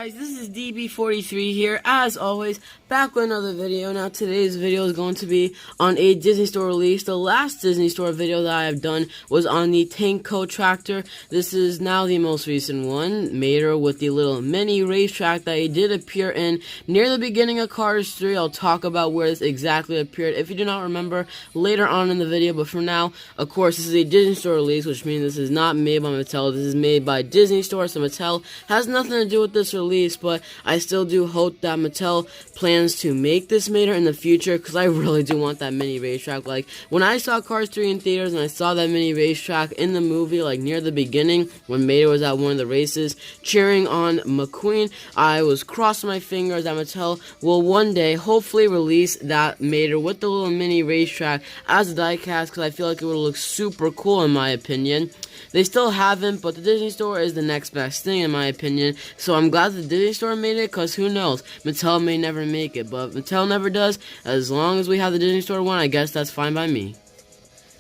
guys, this is DB43 here, as always, back with another video. Now today's video is going to be on a Disney Store release. The last Disney Store video that I have done was on the Tanko tractor. This is now the most recent one, Mater with the little mini racetrack that he did appear in near the beginning of Cars 3. I'll talk about where this exactly appeared if you do not remember later on in the video, but for now, of course, this is a Disney Store release, which means this is not made by Mattel. This is made by Disney Store, so Mattel has nothing to do with this release, but I still do hope that Mattel plans to make this Mater in the future, because I really do want that mini racetrack. Like, when I saw Cars 3 in theaters and I saw that mini racetrack in the movie, like near the beginning, when Mater was at one of the races, cheering on McQueen, I was crossing my fingers that Mattel will one day hopefully release that Mater with the little mini racetrack as a diecast, because I feel like it would look super cool in my opinion. They still haven't, but the Disney Store is the next best thing in my opinion, so I'm glad the Disney Store made it, because who knows, Mattel may never make it, but Mattel never does. As long as we have the Disney Store one, I guess that's fine by me.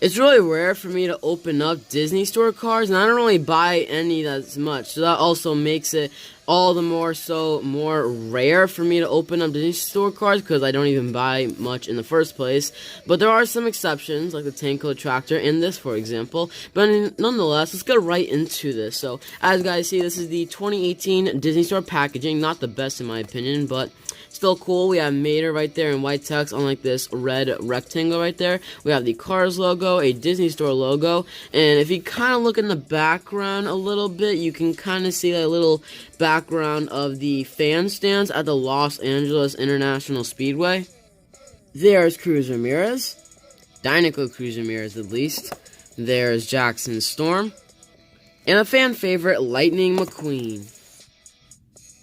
It's really rare for me to open up Disney Store cars, and I don't really buy any that much, so that also makes it all the more rare for me to open up Disney Store cars, because I don't even buy much in the first place. But there are some exceptions, like the Tanko tractor and this, for example. But nonetheless, let's get right into this. So, as you guys see, this is the 2018 Disney Store packaging. Not the best in my opinion, but still cool. We have Mater right there in white text on like this red rectangle right there. We have the Cars logo, a Disney Store logo, and if you kind of look in the background a little bit, you can kind of see that little background of the fan stands at the Los Angeles International Speedway. There's Cruz Ramirez, Dinoco Cruz Ramirez at least. There's Jackson Storm, and a fan favorite, Lightning McQueen.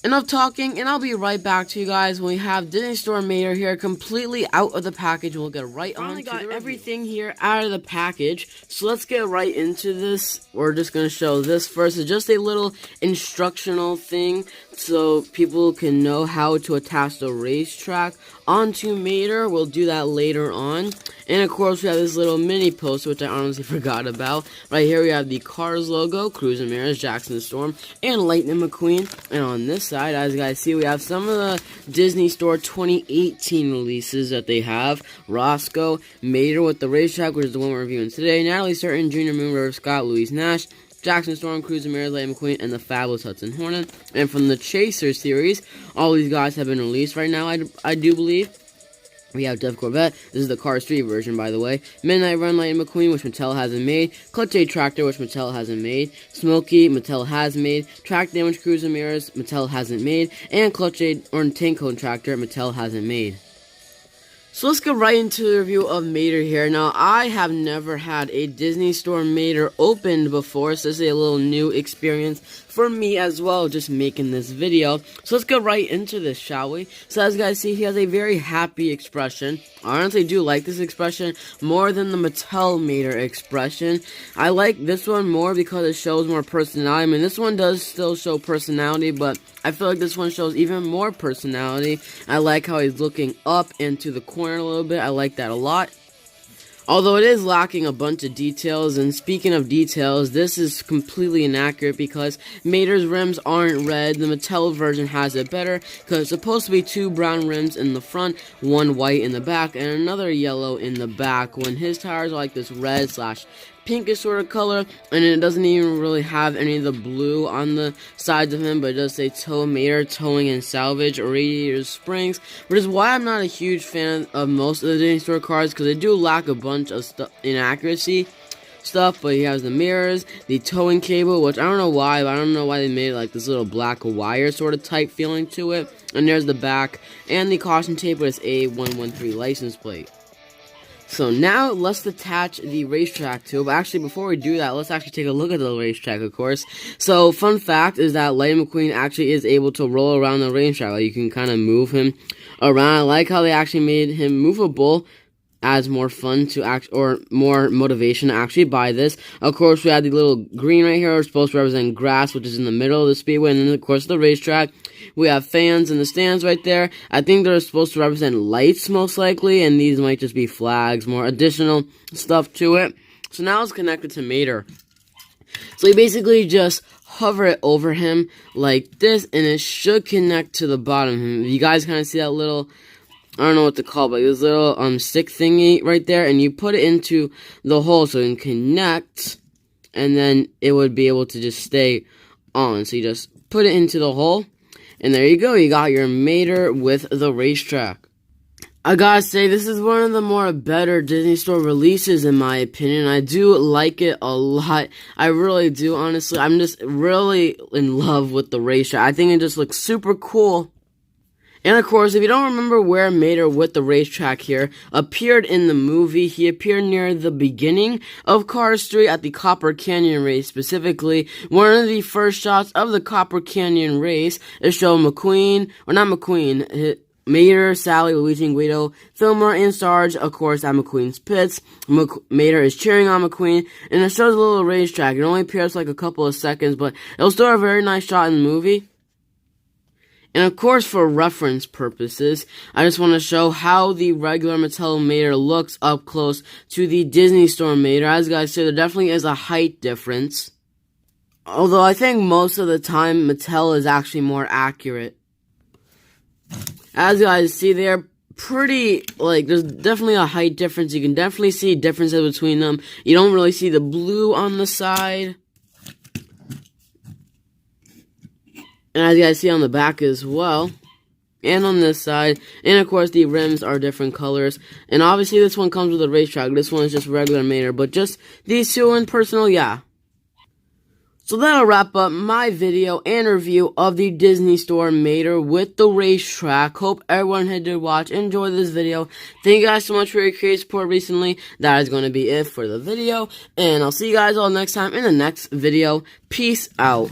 Enough talking, and I'll be right back to you guys when we have Disney Store Mater here completely out of the package. We'll get right on to got everything here out of the package, so let's get right into this. We're just going to show this first. It's just a little instructional thing so people can know how to attach the racetrack onto Mater. We'll do that later on. And of course we have this little mini poster, which I honestly forgot about. Right here we have the Cars logo, Cruz Ramirez, Jackson Storm, and Lightning McQueen. And on this side, as you guys see, we have some of the Disney Store 2018 releases that they have. Roscoe, Mater with the racetrack, which is the one we're reviewing today, Natalie Certain, Junior Moon, River Scott, Louise Nash, Jackson Storm, Cruz Ramirez, Lightning McQueen, and the Fabulous Hudson Hornet. And from the Chaser series, all these guys have been released right now, I do believe. We have Dev Corvette, this is the Cars 3 version by the way, Midnight Run Lightning McQueen, which Mattel hasn't made, Clutch A Tractor, which Mattel hasn't made, Smokey, Mattel has made, Track Damage Cruz Ramirez, Mattel hasn't made, and Clutch A or Tanko Tractor, Mattel hasn't made. So let's get right into the review of Mater here. Now, I have never had a Disney Store Mater opened before, so this is a little new experience for me as well, just making this video. So let's get right into this, shall we? So as you guys see, he has a very happy expression. I honestly do like this expression more than the Mattel Mater expression. I like this one more because it shows more personality. I mean, this one does still show personality, but I feel like this one shows even more personality. I like how he's looking up into the corner a little bit. I like that a lot. Although it is lacking a bunch of details, and speaking of details, this is completely inaccurate because Mater's rims aren't red. The Mattel version has it better because it's supposed to be 2 brown rims in the front, 1 white in the back, and another yellow in the back, when his tires are like this red slash pinkish sort of color, and it doesn't even really have any of the blue on the sides of him, but it does say Tow Mater, Towing and Salvage, Radiator Springs, which is why I'm not a huge fan of most of the Disney Store cars, because they do lack a bunch of inaccuracy stuff. But he has the mirrors, the towing cable, which I don't know why, but I don't know why they made it like this little black wire sort of type feeling to it, and there's the back, and the caution tape with its A113 license plate. So now let's attach the racetrack to it. But actually, before we do that, let's actually take a look at the racetrack, of course. So, fun fact is that Lightning McQueen actually is able to roll around the racetrack. Like, you can kind of move him around. I like how they actually made him movable. Adds more fun to or more motivation to actually buy this. Of course, we have the little green right here, supposed to represent grass, which is in the middle of the speedway, and then of course the racetrack. We have fans in the stands right there. I think they're supposed to represent lights most likely, and these might just be flags, more additional stuff to it. So now it's connected to Mater. So you basically just hover it over him like this, and it should connect to the bottom. You guys kind of see that little, I don't know what to call it, but this little stick thingy right there, and you put it into the hole so it can connect, and then it would be able to just stay on. So you just put it into the hole, and there you go. You got your Mater with the Racetrack. I gotta say, this is one of the more better Disney Store releases in my opinion. I do like it a lot. I really do, honestly. I'm just really in love with the Racetrack. I think it just looks super cool. And of course, if you don't remember where Mater with the Racetrack here appeared in the movie, he appeared near the beginning of Cars 3 at the Copper Canyon race. Specifically, one of the first shots of the Copper Canyon race is showing Mater, Sally, Luigi, and Guido, Fillmore, and Sarge, of course, at McQueen's pits. Mater is cheering on McQueen, and it shows a little Racetrack. It only appears like a couple of seconds, but it was still a very nice shot in the movie. And of course, for reference purposes, I just want to show how the regular Mattel Mater looks up close to the Disney Store Mater. As you guys see, there definitely is a height difference. Although I think most of the time, Mattel is actually more accurate. As you guys see, they're pretty, there's definitely a height difference. You can definitely see differences between them. You don't really see the blue on the side. And as you guys see on the back as well, and on this side, and of course the rims are different colors, and obviously this one comes with a Racetrack, this one is just regular Mater, but just these two in personal, yeah. So that'll wrap up my video and review of the Disney Store Mater with the Racetrack. Hope everyone had to watch, enjoy this video. Thank you guys so much for your creative support recently. That is going to be it for the video, and I'll see you guys all next time in the next video. Peace out.